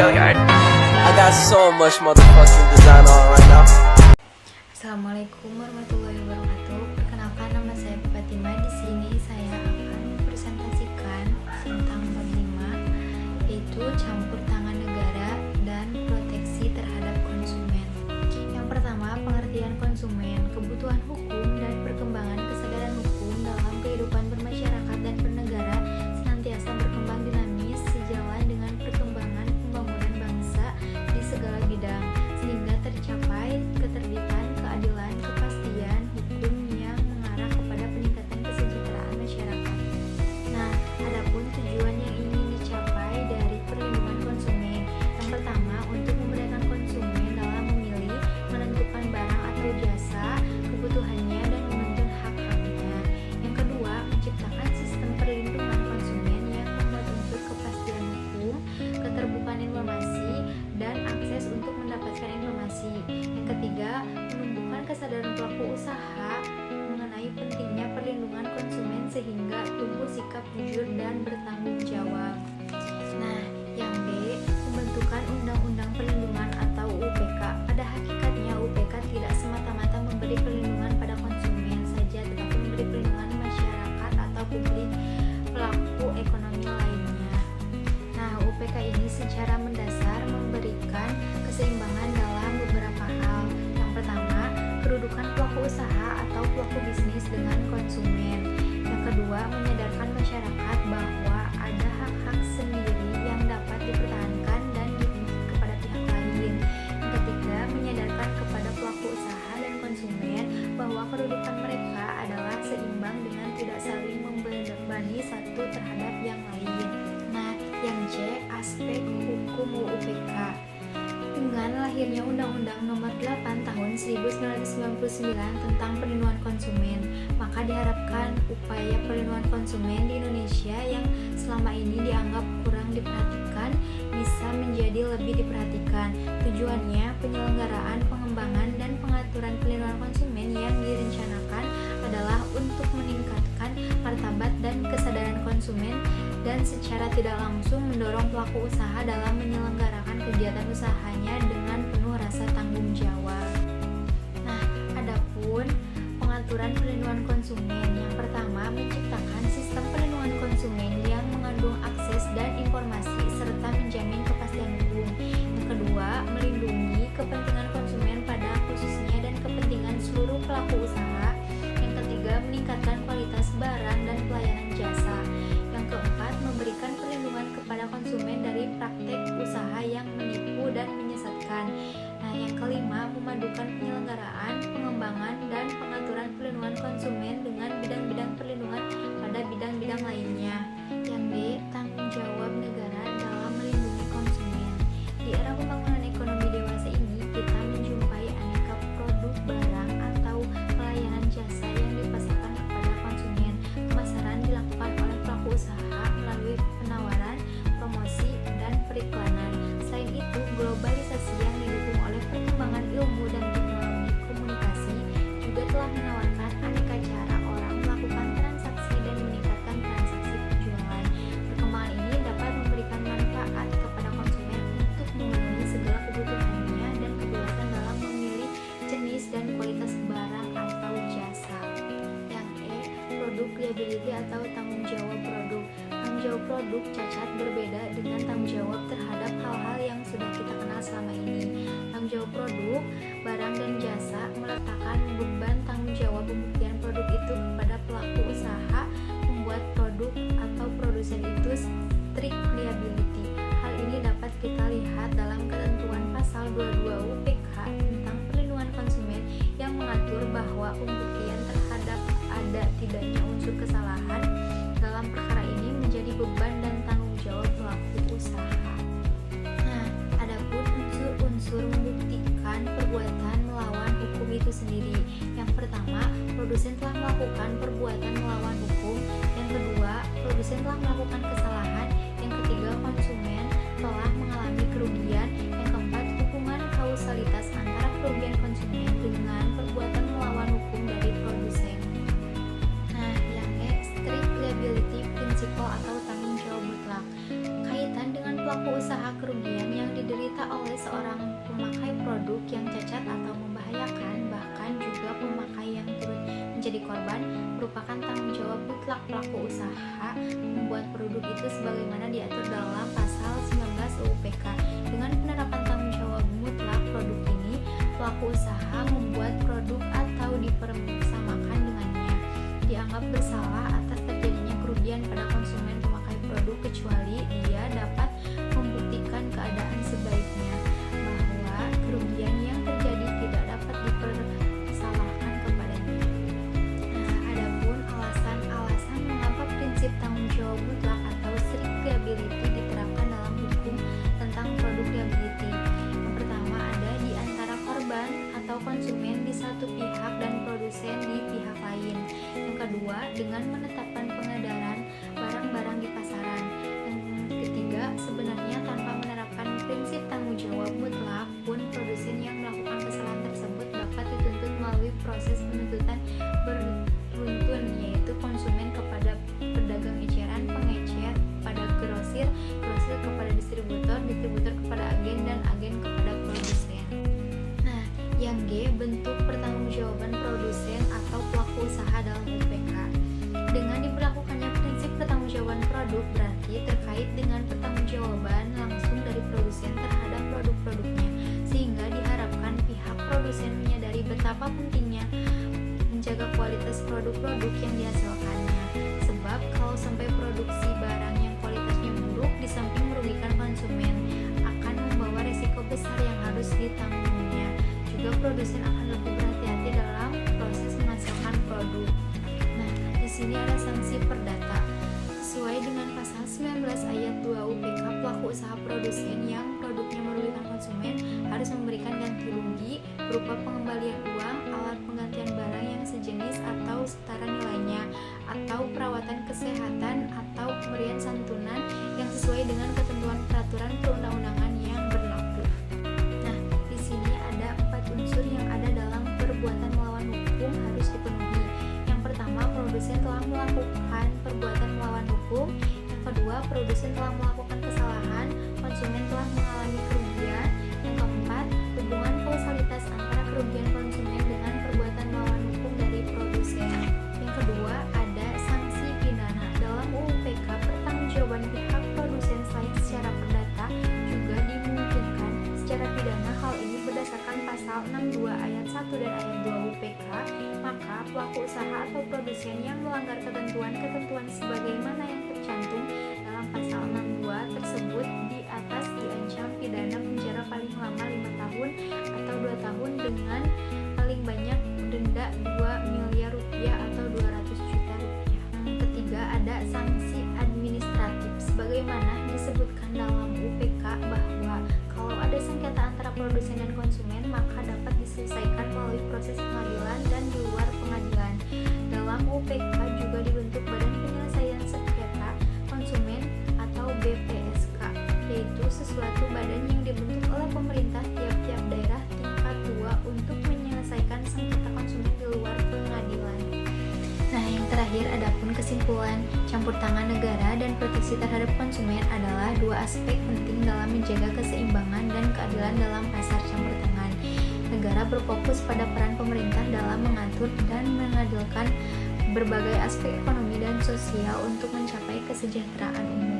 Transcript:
I got so much motherfucking design on right now. Assalamualaikum warahmatullahi wabarakatuh. Perkenalkan, nama saya Fatima. Di sini saya akan mempresentasikan tentang bab 5, yaitu campur tangan negara dan proteksi terhadap konsumen. Yang pertama, pengertian konsumen, kebutuhan hukum dan perkembangan kesadaran hukum dalam kehidupan bermasyarakat dan bernegara senantiasa berkembang dinamis sejalan dengan perkembangan pembangunan bangsa di segala bidang, sehingga tercapai ketertiban, keadilan, kepastian hukum yang mengarah kepada peningkatan kesejahteraan masyarakat. Nah, adapun tujuan yang ingin dicapai dari perlindungan konsumen, yang pertama, untuk memudahkan konsumen dalam memilih, menentukan barang atau jasa, kebutuhannya, dan menuntut hak-haknya. Yang kedua, menciptakan sistem perlindungan konsumen yang membuat unsur kepastian hukum, keterbukaan informasi, dan akses untuk mendapatkan informasi. Yang ketiga, menumbuhkan kesadaran pelaku usaha mengenai pentingnya perlindungan konsumen sehingga tumbuh sikap jujur dan bertanggung jawab. Nah, yang B, pembentukan Undang-Undang Perlindungan atau UPK. Pada hakikatnya UPK tidak semata-mata memberi perlindungan pada konsumen saja, tetapi memberi perlindungan masyarakat atau publik pelaku ekonomi lainnya. Nah, UPK ini secara mendasar memberikan keseimbangan dalam beberapa hal. Yang pertama, kedudukan pelaku usaha atau pelaku bisnis dengan konsumen. Yang kedua, menyadarkan masyarakat bahwa ada hak-hak sendiri yang dapat dipertahankan dan dimiliki kepada pihak lain. Yang ketiga, menyadarkan kepada pelaku usaha dan konsumen bahwa kedudukan mereka adalah seimbang dengan tidak saling membebani satu terhadap yang lain. Nah, yang C, aspek hukum UPK. Dengan lahirnya Undang-Undang Nomor 8 Tahun 1999 tentang Perlindungan Konsumen, maka diharapkan upaya perlindungan konsumen di Indonesia yang selama ini dianggap kurang diperhatikan bisa menjadi lebih diperhatikan. Tujuannya, penyelenggaraan, pengembangan, dan pengaturan perlindungan konsumen yang direncanakan adalah untuk meningkatkan martabat dan kesadaran konsumen dan secara tidak langsung mendorong pelaku usaha dalam menyelenggarakan kegiatan usahanya dengan penuh rasa tanggung jawab. Nah, adapun pengaturan perlindungan konsumen, yang pertama, menciptakan sistem perlindungan konsumen yang mengandung akses dan informasi serta menjamin kepastian hukum. Yang kedua, melindungi kepentingan konsumen pada khususnya dan kepentingan seluruh pelaku usaha. Yang ketiga, meningkatkan kualitas barang dan pelayanan jasa. Yang keempat, memberikan perlindungan kepada konsumen dari praktek usaha yang menipu dan menyesatkan. Nah, yang kelima, memadukan penyelenggaraan, pengembangan, dan pengaturan perlindungan konsumen dengan bidang-bidang perlindungan pada bidang-bidang lainnya. Yang D, tanggung jawab negara dalam melindungi konsumen. Di era pembangunan ekonomi dewasa ini, kita menjumpai aneka produk barang atau pelayanan jasa yang dipasarkan kepada konsumen. Pemasaran dilakukan oleh pelaku usaha melalui penawaran, promosi, dan periklanan. Selain itu, globalisasi yang didukung oleh perkembangan ilmu dan teknologi komunikasi juga telah menawarkan aneka cara orang melakukan transaksi dan meningkatkan transaksi penjualan. Perkembangan ini dapat memberikan manfaat kepada konsumen untuk memenuhi segala kebutuhannya dan kebebasan dalam memilih jenis dan kualitas barang atau jasa. Yang E, produk liability atau tanggung jawab produk. Tanggung jawab produk cacat berbeda dengan tanggung jawab terhadap hal-hal yang sudah kita kenal selama ini. Tanggung jawab produk, barang dan jasa meletakkan beban tanggung jawab pembuktian produk itu kepada pelaku usaha membuat produk atau produsen itu strict liability. Hal ini dapat kita lihat dalam ketentuan pasal 22 UPK tentang perlindungan konsumen yang mengatur bahwa pembuktian terhadap ada tidaknya unsur kesalahan dalam perkara ini menjadi beban dan tanggung jawab pelaku usaha. Nah, adapun unsur-unsur membuktikan perbuatan melawan hukum itu sendiri. Yang pertama, produsen telah melakukan perbuatan melawan hukum. Yang kedua, produsen telah melakukan kesalahan. Yang ketiga, konsumen telah mengalami kerugian. Yang keempat, hubungan kausalitas antara kerugian konsumen dengan perbuatan melawan hukum dari produsen. Nah, yang E, strict liability principle atau tanggung jawab mutlak. Kaitan dengan pelaku usaha kerugian yang diderita oleh seorang pemakai produk yang cacat atau membahayakan, bahkan juga pemakai yang turut menjadi korban, merupakan tanggung jawab mutlak pelaku usaha membuat produk itu sebagaimana diatur dalam pasal 19 UU PK. Dengan penerapan tanggung jawab mutlak produk ini, pelaku usaha membuat produk atau dipersamakan dengannya dianggap bersalah atas terjadinya kerugian pada konsumen pemakai produk, kecuali dia dapat membuktikan keadaan sebaiknya bahwa kerugian yang terjadi tidak dapat dipersalahkan kepadanya. Adapun alasan-alasan mengapa prinsip tanggung jawab mutlak atau strict liability diterapkan dalam hukum tentang produk liability. Yang pertama, ada di antara korban atau konsumen di satu pihak dan produsen di pihak lain. Yang kedua, dengan menetapkan pengedaran barang-barang di pasaran. Yang ketiga, sebenarnya tanpa menerapkan prinsip tanggung jawab mutlak pun produsen yang melakukan kesalahan tersebut dapat dituntut melalui proses penuntutan beruntun, yaitu konsumen kepada pedagang eceran, pengecer pada grosir, grosir kepada distributor, distributor kepada agen, dan agen kepada produsen. Nah, yang G, bentuk pertanggungjawaban produsen atau pelaku usaha dalam UPK. Dengan diberlakukannya prinsip pertanggungjawaban produk berarti terkait dengan pertanggungjawaban langsung dari produsen terhadap produk-produknya, sehingga diharapkan pihak produsen menyadari betapa pentingnya menjaga kualitas produk-produk yang dihasilkannya. Sebab kalau sampai produksi barang yang kualitasnya buruk, di samping merugikan konsumen, akan membawa resiko besar yang harus ditanggungnya. Juga produsen akan lebih berhati-hati dalam proses menghasilkan produk. Nah, di sini ada sanksi perdata. Sesuai dengan pasal 19 ayat 2 UPK, pelaku usaha produsen yang produknya merugikan konsumen harus memberikan ganti rugi berupa pengembalian uang, alat penggantian barang yang sejenis atau setara nilainya, atau perawatan kesehatan atau pemberian santunan yang sesuai dengan ketentuan peraturan perundang-undangan yang berlaku. Nah, di sini ada 4 unsur yang ada dalam perbuatan melawan hukum harus dipenuhi. Yang pertama, produsen telah melakukan perbuatan melawan hukum. Yang kedua, produsen telah melakukan kesalahan, konsumen telah mengalami kerugian. Yang keempat, hubungan kausalitas antara kerugian konsumen dengan perbuatan melawan hukum dari produsen. Yang kedua, ada sanksi pidana. Dalam UU PK, pertanggungjawaban pihak produsen selain secara perdata juga dimungkinkan secara pidana. Hal ini berdasarkan pasal 62 ayat 1 dan ayat 2 UU PK. Maka pelaku usaha atau produsen yang melanggar ketentuan-ketentuan sebagaimana yang tercantum dalam pasal 62 tersebut di atas diancam pidana penjara paling lama 5 tahun atau 2 tahun dengan paling banyak denda 2 miliar rupiah atau 200 juta rupiah. Ketiga, ada sanksi administratif. Sebagaimana disebutkan dalam UPK bahwa kalau ada sengketa antara produsen dan konsumen, maka dapat diselesaikan melalui proses pengadilan dan di luar pengadilan. Dalam UPK juga dibentuk Badan Penyelesaian Sengketa Konsumen atau BPSK, yaitu sesuatu badan yang dibentuk oleh pemerintah tiap-tiap daerah tingkat 2 untuk menyelesaikan sengketa konsumen di luar pengadilan. Nah, yang terakhir, adapun kesimpulan campur tangan negara dan proteksi terhadap konsumen adalah dua aspek penting dalam menjaga keseimbangan dan keadilan dalam pasar campur tangan. Negara berfokus pada peran pemerintah dalam mengatur dan mengadilkan berbagai aspek ekonomi dan sosial untuk mencapai kesejahteraan umum.